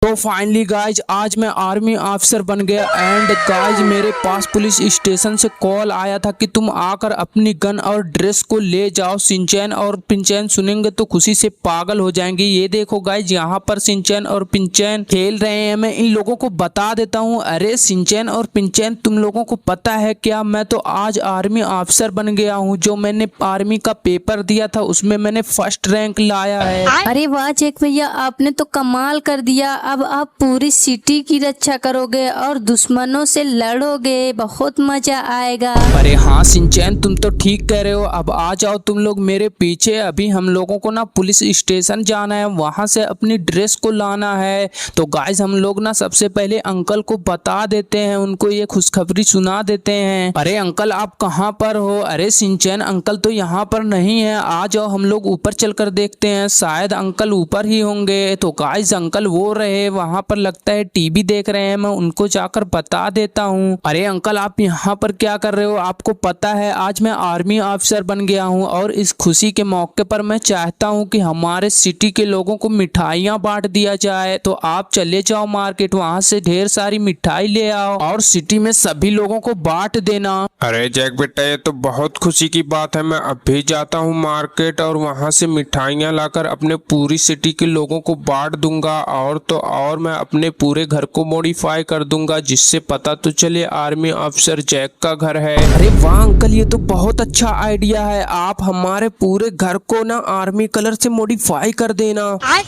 तो finally guys आज मैं आर्मी ऑफिसर बन गया एंड गाइज मेरे पास पुलिस स्टेशन से कॉल आया था कि तुम आकर अपनी गन और ड्रेस को ले जाओ। सिंचैन और पिंचैन सुनेंगे तो खुशी से पागल हो जाएंगे। ये देखो गाइज यहाँ पर सिंचैन और पिंचैन खेल रहे हैं। मैं इन लोगों को बता देता हूँ। अरे सिंचैन और पिंचैन तुम लोगों को पता है क्या, मैं तो आज आर्मी ऑफिसर बन गया हूँ। जो मैंने आर्मी का पेपर दिया था उसमें मैंने फर्स्ट रैंक लाया है। अरे वाह जैक भैया, आपने तो कमाल कर दिया। अब आप पूरी सिटी की रक्षा करोगे और दुश्मनों से लड़ोगे, बहुत मजा आएगा। अरे हाँ सिंचैन, तुम तो ठीक कह रहे हो। अब आ जाओ तुम लोग मेरे पीछे। अभी हम लोगों को ना पुलिस स्टेशन जाना है, वहां से अपनी ड्रेस को लाना है। तो गाइस हम लोग ना सबसे पहले अंकल को बता देते हैं, उनको ये खुशखबरी सुना देते हैं। अरे अंकल आप कहाँ पर हो? अरे सिंचैन अंकल तो यहाँ पर नहीं है, आ जाओ हम लोग ऊपर चलकर देखते हैं, शायद अंकल ऊपर ही होंगे। तो गाइस अंकल वो रहे वहां पर, लगता है टीवी देख रहे हैं। मैं उनको जाकर बता देता हूँ। अरे अंकल आप यहाँ पर क्या कर रहे हो? आपको पता है आज मैं आर्मी ऑफिसर बन गया हूँ और इस खुशी के मौके पर मैं चाहता हूँ कि हमारे सिटी के लोगों को मिठाइयाँ बांट दिया जाए। तो आप चले जाओ मार्केट, वहाँ से ढेर सारी मिठाई ले आओ और सिटी में सभी लोगों को बांट देना। अरे जैक बेटा, ये तो बहुत खुशी की बात है। मैं अभी जाता हूँ मार्केट और वहां से मिठाइयाँ लाकर अपने पूरी सिटी के लोगों को बांट दूंगा। और तो और मैं अपने पूरे घर को मॉडिफाई कर दूंगा, जिससे पता तो चले आर्मी ऑफिसर जैक का घर है। अरे वाह अंकल, ये तो बहुत अच्छा आइडिया है। आप हमारे पूरे घर को ना आर्मी कलर से मॉडिफाई कर देना।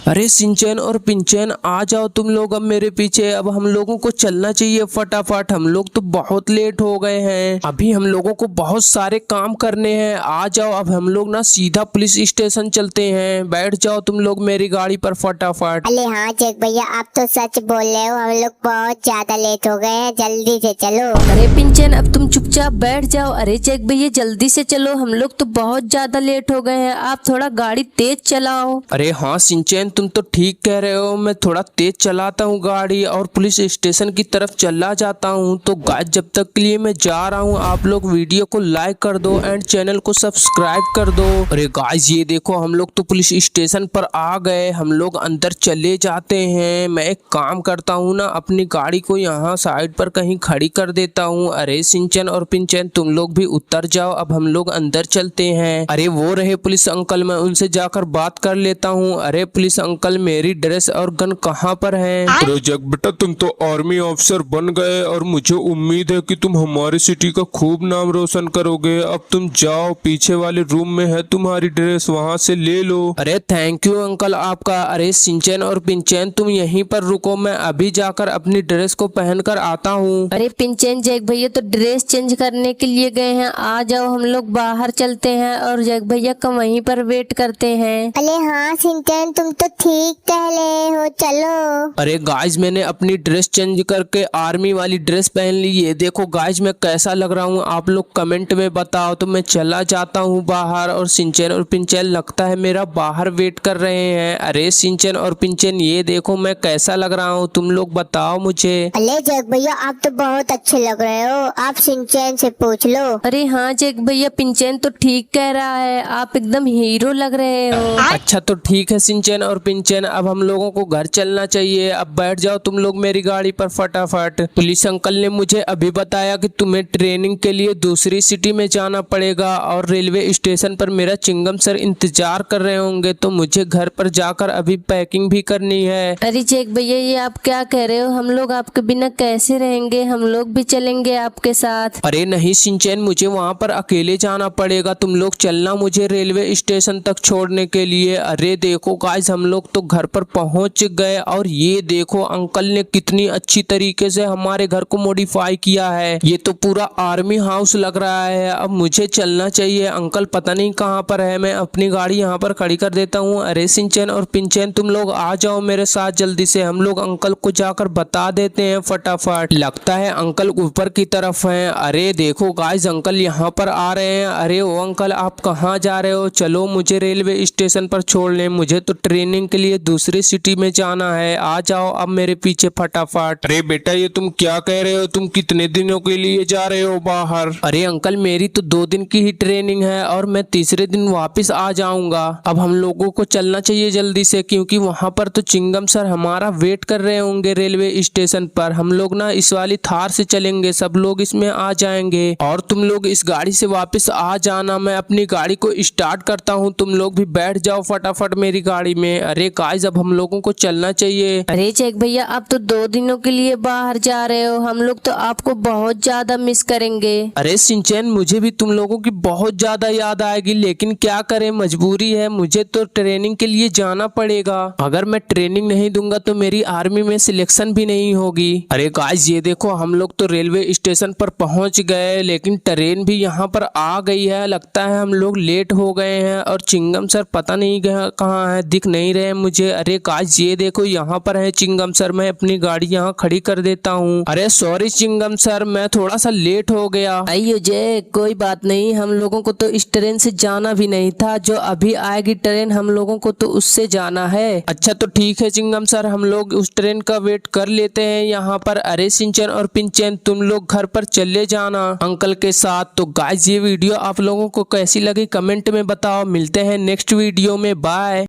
अरे सिंचैन और पिंचैन आ जाओ तुम लोग अब मेरे पीछे। अब हम लोगों को चलना चाहिए फटाफट, हम लोग तो बहुत लेट हो गए हैं। अभी हम लोगों को बहुत सारे काम करने हैं। आ जाओ अब हम लोग ना सीधा पुलिस स्टेशन चलते हैं। बैठ जाओ तुम लोग मेरी गाड़ी पर फटाफट। अरे हाँ जैक भैया, आप तो सच बोल रहे हो, हम लोग बहुत ज्यादा लेट हो गए हैं, जल्दी से चलो। अरे पिंचन अब तुम चुपचाप बैठ जाओ। अरे जैक भैया जल्दी से चलो, हम लोग तो बहुत ज्यादा लेट हो गए हैं, आप थोड़ा गाड़ी तेज चलाओ। अरे हाँ सिंचैन तुम तो ठीक कह रहे हो, मैं थोड़ा तेज चलाता हूँ गाड़ी और पुलिस स्टेशन की तरफ चला जाता हूँ। तो गाइस जब तक के लिए मैं जा रहा हूँ, आप लोग वीडियो को लाइक कर दो एंड चैनल को सब्सक्राइब कर दो। अरे गाइस ये देखो हम लोग तो पुलिस स्टेशन पर आ गए। हम लोग अंदर चले जाते हैं। मैं एक काम करता हूँ ना, अपनी गाड़ी को यहाँ साइड पर कहीं खड़ी कर देता हूँ। अरे सिंचैन और पिंचैन तुम लोग भी उतर जाओ, अब हम लोग अंदर चलते हैं। अरे वो रहे पुलिस अंकल, मैं उनसे जाकर बात कर लेता हूँ। अरे पुलिस अंकल मेरी ड्रेस और गन कहाँ पर है? अरे जैक बेटा, तुम तो आर्मी ऑफिसर बन गए और मुझे उम्मीद है कि तुम हमारी सिटी का खूब नाम रोशन करोगे। अब तुम जाओ, पीछे वाले रूम में है तुम्हारी ड्रेस, वहाँ से ले लो। अरे थैंक यू अंकल आपका। अरे सिंचैन और पिंचैन तुम यहीं पर रुको, मैं अभी जाकर अपनी ड्रेस को पहनकर आता हूँ। अरे पिंचन जैक भैया तो ड्रेस चेंज करने के लिए गए हैं, आ जाओ हम लोग बाहर चलते हैं और जैक भैया का वहीं पर वेट करते हैं। अरे हाँ सिंचन, तुम तो ठीक कह रहे हो, चलो। अरे गाइस मैंने अपनी ड्रेस चेंज करके आर्मी वाली ड्रेस पहन ली। ये देखो गाइस मैं कैसा लग रहा हूँ, आप लोग कमेंट में बताओ। तो मैं चला जाता हूँ बाहर और सिंचैन और पिंचैन लगता है मेरा बाहर वेट कर रहे हैं। अरे सिंचैन और पिंचैन ये देखो मैं कैसा लग रहा हूँ, तुम लोग बताओ मुझे। अरे जैक भैया आप तो बहुत अच्छे लग रहे हो, आप सिंचन से पूछ लो। अरे हाँ जैक भैया, पिंचन तो ठीक कह रहा है, आप एकदम हीरो लग रहे हो। अच्छा तो ठीक है सिंचैन और पिंचैन, अब हम लोगों को घर चलना चाहिए। अब बैठ जाओ तुम लोग मेरी गाड़ी पर फटाफट। पुलिस अंकल ने मुझे अभी बताया कि तुम्हें ट्रेनिंग के लिए दूसरी सिटी में जाना पड़ेगा और रेलवे स्टेशन पर मेरा चिंगम सर इंतजार कर रहे होंगे। तो मुझे घर पर जाकर अभी पैकिंग भी करनी है। अरे जैक भैया ये आप क्या कह रहे हो, हम लोग आपके बिना कैसे रहेंगे, हम लोग भी चलेंगे आपके साथ। अरे नहीं सिंचैन, मुझे वहां पर अकेले जाना पड़ेगा, तुम लोग चलना मुझे रेलवे स्टेशन तक छोड़ने के लिए। अरे देखो गाइस हम लोग तो घर पर पहुंच गए और ये देखो अंकल ने कितनी अच्छी तरीके से हमारे घर को मॉडिफाई किया है। ये तो पूरा आर्मी हाउस लग रहा है। अब मुझे चलना चाहिए, अंकल पता नहीं कहाँ पर है। मैं अपनी गाड़ी यहाँ पर खड़ी कर देता हूँ। अरे सिंचैन और पिंचैन तुम लोग आ जाओ मेरे साथ जल्दी से, हम लोग अंकल को जाकर बता देते हैं फटाफट। लगता है अंकल ऊपर की तरफ हैं। अरे देखो गाइस अंकल यहाँ पर आ रहे हैं। अरे ओ अंकल आप कहाँ जा रहे हो? चलो मुझे रेलवे स्टेशन पर छोड़ लें, मुझे तो ट्रेनिंग के लिए दूसरी सिटी में जाना है। आ जाओ अब मेरे पीछे फटाफट। अरे बेटा, ये तुम क्या कह रहे हो? तुम कितने दिनों के लिए जा रहे हो बाहर? अरे अंकल मेरी तो 2 दिन की ही ट्रेनिंग है और मैं तीसरे दिन वापस आ जाऊंगा। अब हम लोगों को चलना चाहिए जल्दी से, क्योंकि वहां पर तो चिंगम सर हमारा वेट कर रहे होंगे रेलवे स्टेशन पर। हम लोग ना इस वाली थार से चलेंगे, सब लोग इसमें आ जाएंगे और तुम लोग इस गाड़ी से वापस आ जाना। मैं अपनी गाड़ी को स्टार्ट करता हूँ, तुम लोग भी बैठ जाओ फटाफट मेरी गाड़ी में। अरे गाइस अब हम लोगों को चलना चाहिए। अरे चेक भैया, आप तो 2 दिनों के लिए बाहर जा रहे हो, हम लोग तो आपको बहुत ज्यादा मिस करेंगे। अरे सिंचैन, मुझे भी तुम लोगों की बहुत ज्यादा याद आएगी, लेकिन क्या करें, मजबूरी है, मुझे तो ट्रेनिंग के लिए जाना पड़ेगा। अगर मैं ट्रेनिंग नहीं दूंगा तो मेरी आर्मी में सिलेक्शन भी नहीं होगी। अरे गाइस ये देखो, हम लोग तो रेलवे स्टेशन पर पहुंच गए, लेकिन ट्रेन भी यहाँ पर आ गई है। लगता है हम लोग लेट हो गए हैं और चिंगम सर पता नहीं कहाँ है, दिख नहीं रहे मुझे। अरे गाइस ये देखो, यहाँ पर है चिंगम सर, मैं अपनी गाड़ी यहाँ खड़ी कर देता हूँ। अरे सॉरी चिंगम सर, मैं थोड़ा सा लेट हो गया। आइयो जय, कोई बात नहीं, हम लोगों को तो इस ट्रेन से जाना भी नहीं था, जो अभी आएगी ट्रेन हम लोगों को तो उससे जाना है। अच्छा तो ठीक है चिंगम सर, हम लोग उस ट्रेन का वेट कर लेते हैं यहाँ पर। अरे सिंचन और पिंचन, तुम लोग घर पर चले जाना अंकल के साथ। तो गाइस ये वीडियो आप लोगों को कैसी लगी कमेंट में बताओ। मिलते हैं नेक्स्ट वीडियो में, बाय।